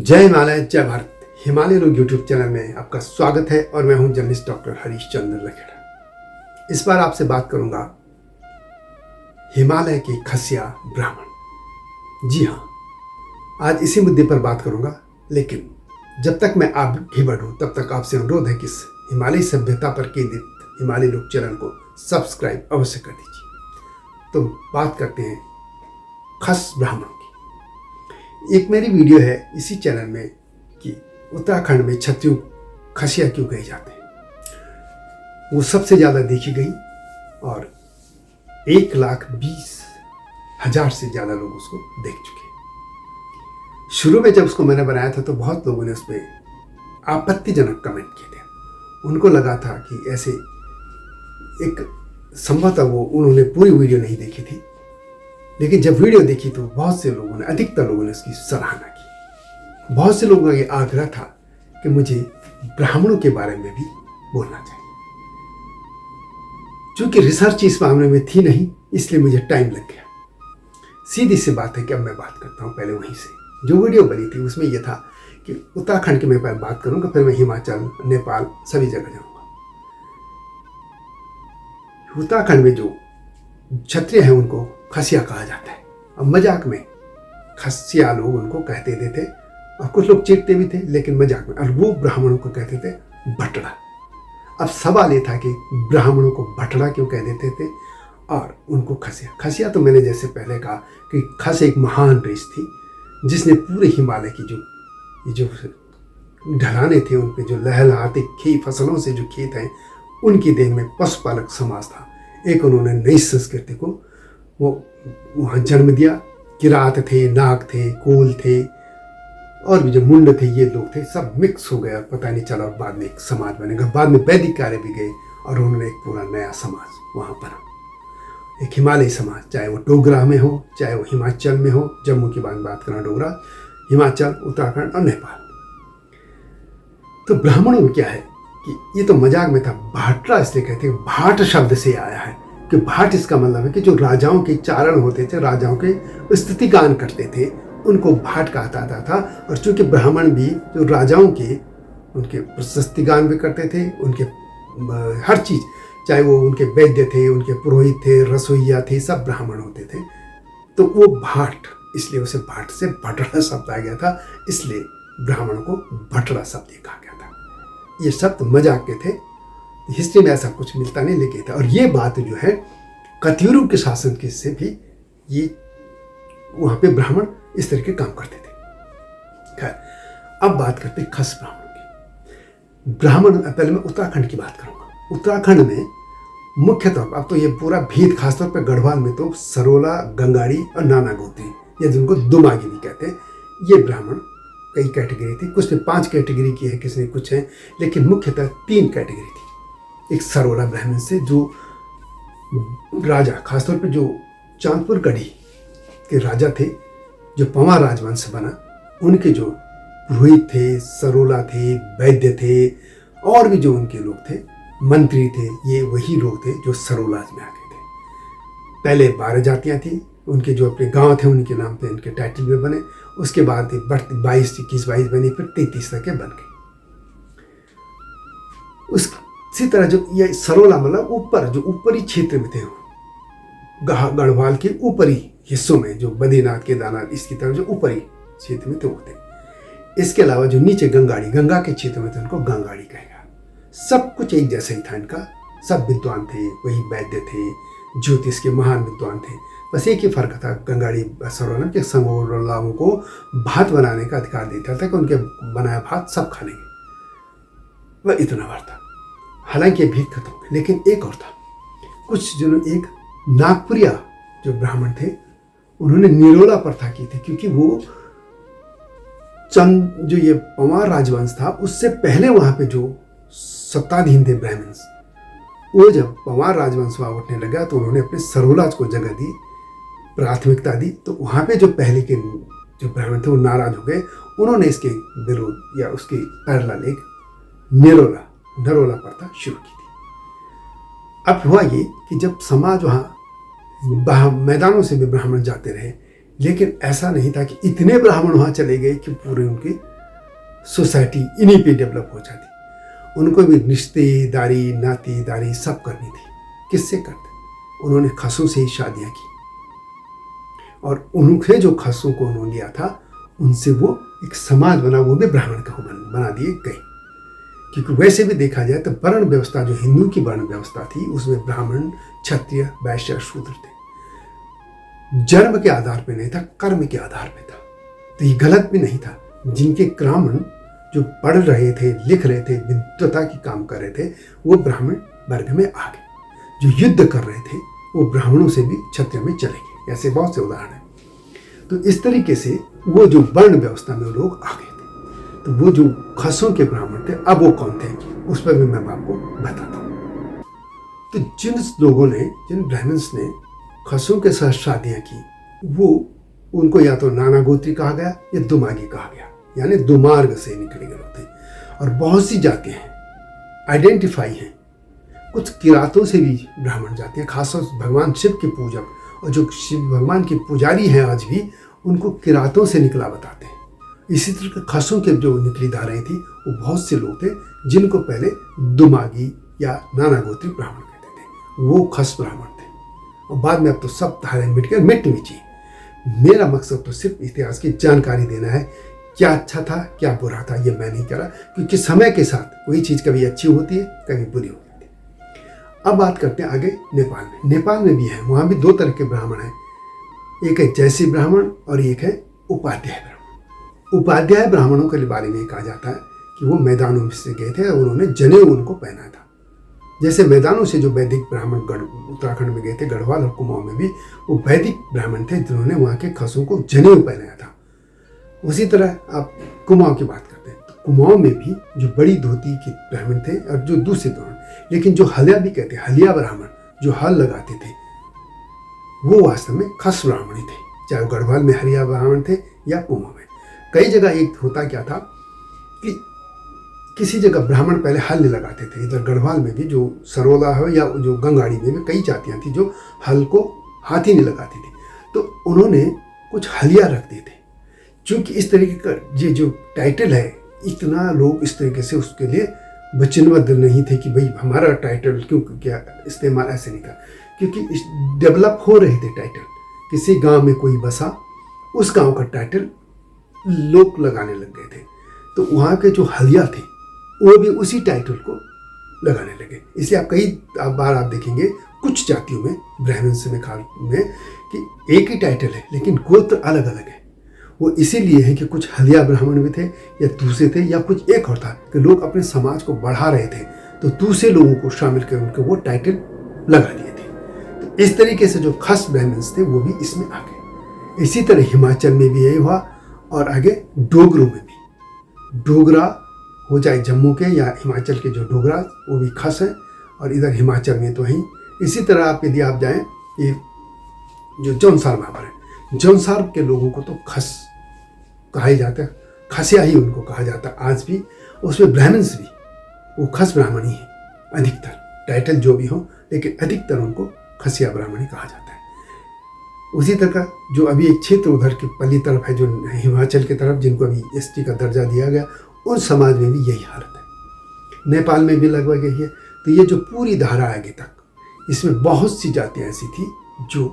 जय हिमालय जय भारत। हिमालय लोग यूट्यूब चैनल में आपका स्वागत है और मैं हूं जर्नलिस्ट डॉक्टर हरीश चंद्र लखेड़ा। इस बार आपसे बात करूंगा हिमालय के खसिया ब्राह्मण। जी हाँ, आज इसी मुद्दे पर बात करूंगा, लेकिन जब तक मैं आगे बढ़ूं तब तक आपसे अनुरोध है कि इस हिमालय सभ्यता पर केंद्रित हिमालय लोग चैनल को सब्सक्राइब अवश्य कर दीजिए। तो बात करते हैं खस ब्राह्मणों की। एक मेरी वीडियो है इसी चैनल में कि उत्तराखंड में क्षत्रियों खसिया क्यों कहे जाते हैं। वो सबसे ज़्यादा देखी गई और 1,20,000 से ज़्यादा लोग उसको देख चुके। शुरू में जब उसको मैंने बनाया था तो बहुत लोगों ने उस पर आपत्तिजनक कमेंट किए थे। उनको लगा था कि ऐसे एक संभवतः उन्होंने पूरी वीडियो नहीं देखी थी, लेकिन जब वीडियो देखी तो बहुत से लोगों ने, अधिकतर लोगों ने इसकी सराहना की। बहुत से लोगों का ये आग्रह था कि मुझे ब्राह्मणों के बारे में भी बोलना चाहिए। चूंकि रिसर्च इस मामले में थी नहीं, इसलिए मुझे टाइम लग गया। सीधी सी बात है कि अब मैं बात करता हूँ पहले वहीं से। जो वीडियो बनी थी उसमें यह था कि उत्तराखंड की मैं पहले बात करूँगा, फिर मैं हिमाचल, नेपाल सभी जगह जाऊँगा। उत्तराखंड में जो क्षत्रिय हैं उनको खसिया कहा जाता है। अब मजाक में खसिया लोग उनको कहते थे और कुछ लोग चिढ़ते भी थे, लेकिन मजाक में। और वो ब्राह्मणों को कहते थे भटड़ा। अब सवाल ये था कि ब्राह्मणों को भटड़ा क्यों कह देते थे और उनको खसिया। खसिया तो मैंने जैसे पहले कहा कि खस एक महान रेस थी जिसने पूरे हिमालय की जो ढलाने थे, उन पे जो लहलहाते फसलों से जो खेत हैं, उनकी देन में पशुपालक समाज था। एक उन्होंने नई संस्कृति को वो वहाँ जन्म दिया। किरात थे, नाग थे, कोल थे और भी जो मुंड थे, ये लोग थे, सब मिक्स हो गया, पता नहीं चला। और बाद में एक समाज बनेगा। बाद में वैदिक कार्य भी गए और उन्होंने एक पूरा नया समाज वहाँ बना, एक हिमालयी समाज। चाहे वो डोगरा में हो, चाहे वो हिमाचल में हो। जम्मू की बात करें, डोगरा, हिमाचल, उत्तराखंड और नेपाल। तो ब्राह्मणों में क्या है कि ये तो मजाक में था। भाटड़ा इसलिए कहते हैं, भाट शब्द से आया है कि भाट इसका मतलब है कि जो राजाओं के चारण होते थे, राजाओं के स्तुति गान करते थे, उनको भाट कहा जाता था। और चूंकि ब्राह्मण भी जो राजाओं के, उनके प्रशस्ति गान भी करते थे, उनके हर चीज़, चाहे वो उनके वैद्य थे, उनके पुरोहित थे, रसोइया थे, सब ब्राह्मण होते थे। तो वो भाट, इसलिए उसे भाट से भटड़ा शब्द आ गया था, इसलिए ब्राह्मणों को भटड़ा शब्द कहा गया था। ये शब्द मजाक के थे, हिस्ट्री में ऐसा कुछ मिलता नहीं, लेके था। और ये बात जो है कत्यूरों के शासन के से भी, ये वहाँ पे ब्राह्मण इस तरह के काम करते थे। खैर, अब बात करते हैं खस ब्राह्मणों की। ब्राह्मण, पहले मैं उत्तराखंड की बात करूँगा। उत्तराखंड में मुख्यतः अब तो ये पूरा भेद, खासतौर पर गढ़वाल में तो सरोला, गंगाड़ी और नाना गोत्री, या जिनको दुमागी भी कहते हैं, ये ब्राह्मण कई कैटेगरी थी। कुछ ने 5 कैटेगरी की है, किसी ने कुछ है, लेकिन मुख्यतः 3 कैटेगरी थी। एक सरोला ब्राह्मण से, जो राजा, खासतौर पे जो चांदपुर गढ़ी के राजा थे, जो पंवार राजवंश बना, उनके जो पुरोहित थे, सरोला थे, वैद्य थे और भी जो उनके लोग थे, मंत्री थे, ये वही लोग थे जो सरोलाज में आ गए थे। पहले 12 जातियाँ थी, उनके जो अपने गांव थे उनके नाम पे इनके टाइटल में बने। उसके बाद 22, 21, 22 बनी, फिर 33 तक के बन गए। इसी तरह जो ये सरोला मतलब ऊपर, जो ऊपरी क्षेत्र में थे, गढ़वाल के ऊपरी हिस्सों में, जो बद्रीनाथ, केदारनाथ, इसकी तरफ जो ऊपरी क्षेत्र में थे वो थे। इसके अलावा जो नीचे गंगाड़ी, गंगा के क्षेत्र में थे, उनको गंगाड़ी कहेगा। सब कुछ एक जैसा ही था इनका। सब विद्वान थे, वही वैद्य थे, ज्योतिष के महान विद्वान थे। बस एक ही फर्क था गंगाड़ी सरोला के, सरोलाओं को भात बनाने का अधिकार देता था कि उनके बनाया भात सब खा लेंगे। वह इतना बार था। हालांकि भेद खत्म हो गया, लेकिन एक और था। कुछ जिन्होंने, एक नागपुरिया जो ब्राह्मण थे, उन्होंने निरोला प्रथा की थी, क्योंकि वो जो ये पंवार राजवंश था, उससे पहले वहां पे जो सत्ताधीन थे ब्राह्मण, वो जब पंवार राजवंश वहां उठने लगा तो उन्होंने अपने सरोलाज को जगह दी, प्राथमिकता दी। तो वहां पे जो पहले के जो ब्राह्मण थे वो नाराज हो गए। उन्होंने इसके विरोध या उसके पैरेलल एक नरोला प्रथा शुरू की थी। अब हुआ ये कि जब समाज वहाँ मैदानों से भी ब्राह्मण जाते रहे, लेकिन ऐसा नहीं था कि इतने ब्राह्मण वहाँ चले गए कि पूरे उनके सोसाइटी इन्हीं पे डेवलप हो जाती। उनको भी रिश्तेदारी नातेदारी सब करनी थी। किससे करते? उन्होंने खसों से ही शादियाँ की और उनके जो खसों को उन्होंने लिया था उनसे वो एक समाज बना, वो भी ब्राह्मण का बना दिए गए। क्योंकि वैसे भी देखा जाए तो वर्ण व्यवस्था जो हिंदू की वर्ण व्यवस्था थी उसमें ब्राह्मण क्षत्रिय वैश्य शूद्र थे। जन्म के आधार पे नहीं था, कर्म के आधार पे था। तो ये गलत भी नहीं था। जिनके ब्राह्मण जो पढ़ रहे थे, लिख रहे थे, विद्वता की काम कर रहे थे, वो ब्राह्मण वर्ग में आ गए। जो युद्ध कर रहे थे वो ब्राह्मणों से भी क्षत्रिय में चले गए। ऐसे बहुत से उदाहरण हैं। तो इस तरीके से वो जो वर्ण व्यवस्था में लोग आ गए थे। तो वो जो खसों के ब्राह्मण थे, अब वो कौन थे उस पर भी मैं आपको बताता हूँ। तो जिन लोगों ने, जिन ब्राह्मण्स ने खसों के साथ शादियाँ की, वो उनको या तो नाना गोत्री कहा गया या दुमागी कहा गया, यानी दुमार्ग से निकले गए होते। और बहुत सी जातियाँ हैं, आइडेंटिफाई हैं। कुछ किरातों से भी ब्राह्मण जाते हैं, खासतौर भगवान शिव के पूजक और जो शिव भगवान के पुजारी हैं आज भी, उनको किरातों से निकला बताते हैं। इसी तरह खसों के जो निकली धाराएं थी वो बहुत से लोग थे जिनको पहले दुमागी या नाना गोत्री ब्राह्मण कहते थे। वो खस ब्राह्मण थे और बाद में अब तो सब धाराएं मिट कर मिटनी भी चाहिए। मेरा मकसद तो सिर्फ इतिहास की जानकारी देना है। क्या अच्छा था क्या बुरा था ये मैं नहीं करा, क्योंकि समय के साथ कोई चीज़ कभी अच्छी होती है कभी बुरी होती है। अब बात करते हैं आगे नेपाल में। नेपाल में भी है, वहाँ भी दो तरह के ब्राह्मण हैं। एक है जैसी ब्राह्मण और एक है उपाध्याय ब्राह्मण। उपाध्याय ब्राह्मणों के बारे में कहा जाता है कि वो मैदानों में से गए थे और उन्होंने जनेऊ उनको पहना था। जैसे मैदानों से जो वैदिक ब्राह्मण उत्तराखंड में गए थे, गढ़वाल और कुमाऊं में भी वो वैदिक ब्राह्मण थे जिन्होंने वहाँ के खसों को जनेऊ पहनाया था। उसी तरह आप कुमाऊं की बात करते हैं तो कुमाऊं में भी जो बड़ी धोती के ब्राह्मण थे और जो दूसरे ब्राह्मण, लेकिन जो हलिया भी कहते हैं, हलिया ब्राह्मण जो हल लगाते थे, वो वास्तव में खस ब्राह्मण ही थे। चाहे गढ़वाल में हलिया ब्राह्मण थे या कुमाऊं में। कई जगह एक होता क्या था कि किसी जगह ब्राह्मण पहले हल नहीं लगाते थे। इधर गढ़वाल में भी जो सरोला है या जो गंगाड़ी में भी कई जातियाँ थी जो हल को हाथ ही नहीं लगाती थी, तो उन्होंने कुछ हलिया रख दिए थे। चूँकि इस तरीके का ये जो टाइटल है, इतना लोग इस तरीके से उसके लिए वचनबद्ध नहीं थे कि भाई हमारा टाइटल क्यों क्या इस्तेमाल, ऐसे नहीं था। क्योंकि डेवलप हो रहे थे टाइटल। किसी गांव में कोई बसा, उस गांव का टाइटल लोग लगाने लग गए थे, तो वहाँ के जो हलिया थे वो भी उसी टाइटल को लगाने लगे। इसलिए आप कई बार आप देखेंगे कुछ जातियों में, ब्राह्मण्स में खाल में, कि एक ही टाइटल है लेकिन गोत्र अलग अलग है। वो इसीलिए है कि कुछ हलिया ब्राह्मण भी थे या दूसरे थे, या कुछ एक और था कि लोग अपने समाज को बढ़ा रहे थे तो दूसरे लोगों को शामिल कर उनको वो टाइटल लगा दिए थे। तो इस तरीके से जो खस ब्राह्मण्स थे वो भी इसमें आ गए। इसी तरह हिमाचल में भी यही हुआ और आगे डोगरों में भी। डोगरा हो चाहे जम्मू के या हिमाचल के जो डोगरा, वो भी खस हैं और इधर हिमाचल में तो ही। इसी तरह आप यदि आप जाएँ, ये जो जौनसार महावर है, जौनसार के लोगों को तो खस कहा ही जाता है, खसिया ही उनको कहा जाता है आज भी। उसमें ब्राह्मण्स भी वो खस ब्राह्मण ही है अधिकतर, टाइटल जो भी हो, लेकिन अधिकतर उनको खसिया ब्राह्मण ही कहा जाता है। उसी तरह का जो अभी एक क्षेत्र उधर की पल्ली तरफ है, जो हिमाचल की तरफ, जिनको अभी एसटी का दर्जा दिया गया, उन समाज में भी यही हालत है। नेपाल में भी लगभग यही है। तो ये जो पूरी धारा आगे तक, इसमें बहुत सी जातियाँ ऐसी थी जो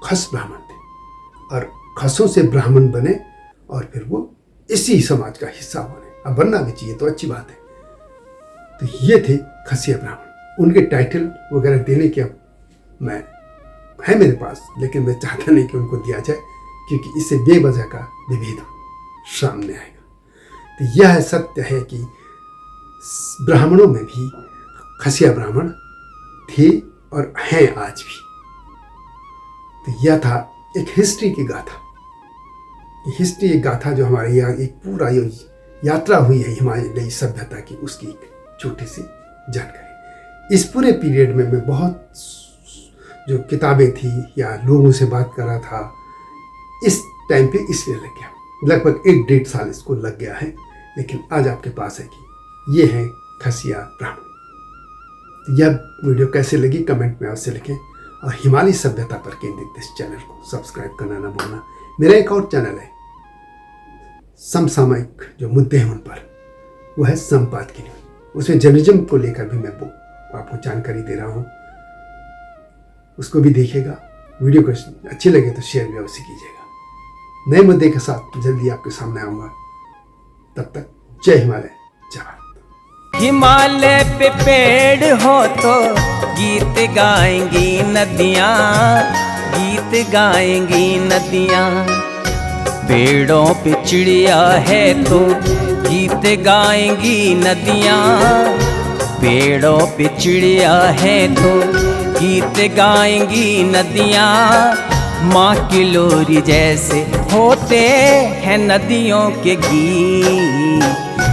खस ब्राह्मण थे और खसों से ब्राह्मण बने और फिर वो इसी समाज का हिस्सा बने। अब बनना भी चाहिए तो अच्छी बात है। तो ये थे खसिया ब्राह्मण। उनके टाइटल वगैरह देने के अब मैं है मेरे पास, लेकिन मैं चाहता नहीं कि उनको दिया जाए, क्योंकि इससे बेवजह का विभेद सामने आएगा। तो यह सत्य है कि ब्राह्मणों में भी खसिया ब्राह्मण थे और हैं आज भी। तो यह था एक हिस्ट्री की गाथा। हिस्ट्री एक गाथा जो हमारे यहाँ एक पूरा यात्रा हुई है हिमालयी सभ्यता की, उसकी एक छोटी सी जानकारी। इस पूरे पीरियड में मैं बहुत जो किताबें थी या लोगों से बात कर रहा था, इस टाइम पे इसलिए लग गया, लगभग 1-1.5 साल इसको लग गया है। लेकिन आज आपके पास है कि ये है खसिया ब्राह्मण। यह वीडियो कैसे लगी कमेंट में अवश्य लिखें और हिमालयी सभ्यता पर केंद्रित इस चैनल को सब्सक्राइब करना ना भूलना। मेरा एक और चैनल है समसामयिक जो मुद्दे हैं उन पर, वो है संपादकीय। उसमें जर्नलिज्म को लेकर भी मैं आपको जानकारी दे रहा हूँ, उसको भी देखिएगा। वीडियो को अच्छी लगे तो शेयर भी अवश्य कीजिएगा। नए मुद्दे के साथ जल्दी आपके सामने आऊँगा। तब तक जय हिमालय, जय भारत। हिमालय पे पेड़ हो तो गीत गाएंगी नदियाँ, गीत गाएंगी नदियाँ। पेड़ों पे चिड़िया है तो गीत गाएंगी नदियाँ, पेड़ों पे चिड़िया है तो गीत गाएंगी नदियाँ। माँ की लोरी जैसे होते हैं नदियों के गीत।